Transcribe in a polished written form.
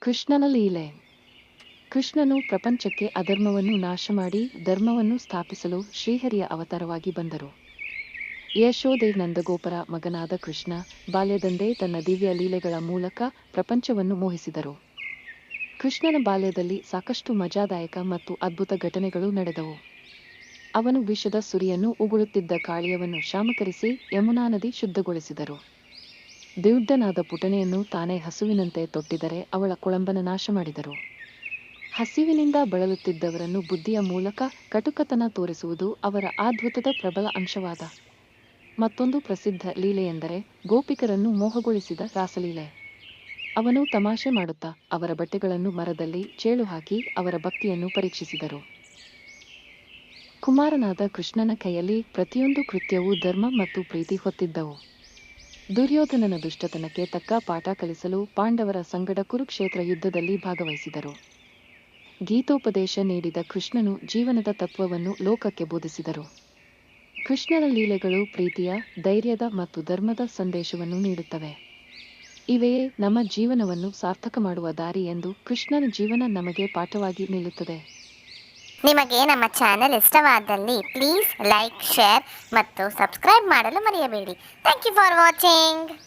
ಕೃಷ್ಣನ ಲೀಲೆ. ಕೃಷ್ಣನು ಪ್ರಪಂಚಕ್ಕೆ ಅಧರ್ಮವನ್ನು ನಾಶಮಾಡಿ ಧರ್ಮವನ್ನು ಸ್ಥಾಪಿಸಲು ಶ್ರೀಹರಿಯ ಅವತಾರವಾಗಿ ಬಂದರು. ಯಶೋದೆ ನಂದಗೋಪರ ಮಗನಾದ ಕೃಷ್ಣ ಬಾಲ್ಯದಂದೇ ತನ್ನ ದಿವ್ಯ ಲೀಲೆಗಳ ಮೂಲಕ ಪ್ರಪಂಚವನ್ನು ಮೋಹಿಸಿದರು. ಕೃಷ್ಣನ ಬಾಲ್ಯದಲ್ಲಿ ಸಾಕಷ್ಟು ಮಜಾದಾಯಕ ಮತ್ತು ಅದ್ಭುತ ಘಟನೆಗಳು ನಡೆದವು. ಅವನು ವಿಷದ ಸುರಿಯನ್ನು ಉಗುಳುತ್ತಿದ್ದ ಕಾಳಿಯವನ್ನು ಶಾಮಕರಿಸಿ ಯಮುನಾ ನದಿ ಶುದ್ಧಗೊಳಿಸಿದರು. ದಿವ್ಯನಾದ ಪುಟನೆಯನ್ನು ತಾನೇ ಹಸುವಿನಂತೆ ತೊಟ್ಟಿದರೆ ಅವಳ ಕೊಳಂಬನ ನಾಶ ಮಾಡಿದರು. ಹಸಿವಿನಿಂದ ಬಳಲುತ್ತಿದ್ದವರನ್ನು ಬುದ್ಧಿಯ ಮೂಲಕ ಕಟುಕತನ ತೋರಿಸುವುದು ಅವರ ಅದ್ಭುತದ ಪ್ರಬಲ ಅಂಶವಾದ ಮತ್ತೊಂದು ಪ್ರಸಿದ್ಧ ಲೀಲೆಯೆಂದರೆ ಗೋಪಿಕರನ್ನು ಮೋಹಗೊಳಿಸಿದ ರಾಸಲೀಲೆ. ಅವನು ತಮಾಷೆ ಮಾಡುತ್ತಾ ಅವರ ಬಟ್ಟೆಗಳನ್ನು ಮರದಲ್ಲಿ ಚೇಳು ಹಾಕಿ ಅವರ ಭಕ್ತಿಯನ್ನು ಪರೀಕ್ಷಿಸಿದರು. ಕುಮಾರನಾದ ಕೃಷ್ಣನ ಕೈಯಲ್ಲಿ ಪ್ರತಿಯೊಂದು ಕೃತ್ಯವೂ ಧರ್ಮ ಮತ್ತು ಪ್ರೀತಿ ಹೊತ್ತಿದ್ದವು. ದುರ್ಯೋಧನನ ದುಷ್ಟತನಕ್ಕೆ ತಕ್ಕ ಪಾಠ ಕಲಿಸಲು ಪಾಂಡವರ ಸಂಗಡ ಕುರುಕ್ಷೇತ್ರ ಯುದ್ಧದಲ್ಲಿ ಭಾಗವಹಿಸಿದರು. ಗೀತೋಪದೇಶ ನೀಡಿದ ಕೃಷ್ಣನು ಜೀವನದ ತತ್ವವನ್ನು ಲೋಕಕ್ಕೆ ಬೋಧಿಸಿದರು. ಕೃಷ್ಣನ ಲೀಲೆಗಳು ಪ್ರೀತಿಯ, ಧೈರ್ಯದ ಮತ್ತು ಧರ್ಮದ ಸಂದೇಶವನ್ನು ನೀಡುತ್ತವೆ. ಇವೆಯೇ ನಮ್ಮ ಜೀವನವನ್ನು ಸಾರ್ಥಕ ಮಾಡುವ ದಾರಿ ಎಂದು ಕೃಷ್ಣನ ಜೀವನ ನಮಗೆ ಪಾಠವಾಗಿ ನಿಲ್ಲುತ್ತದೆ. ನಿಮಗೆ ನಮ್ಮ ಚಾನೆಲ್ ಇಷ್ಟವಾದಲ್ಲಿ ಪ್ಲೀಸ್ ಲೈಕ್, ಶೇರ್ ಮತ್ತು ಸಬ್ಸ್ಕ್ರೈಬ್ ಮಾಡಲು ಮರೆಯಬೇಡಿ. Thank you for watching.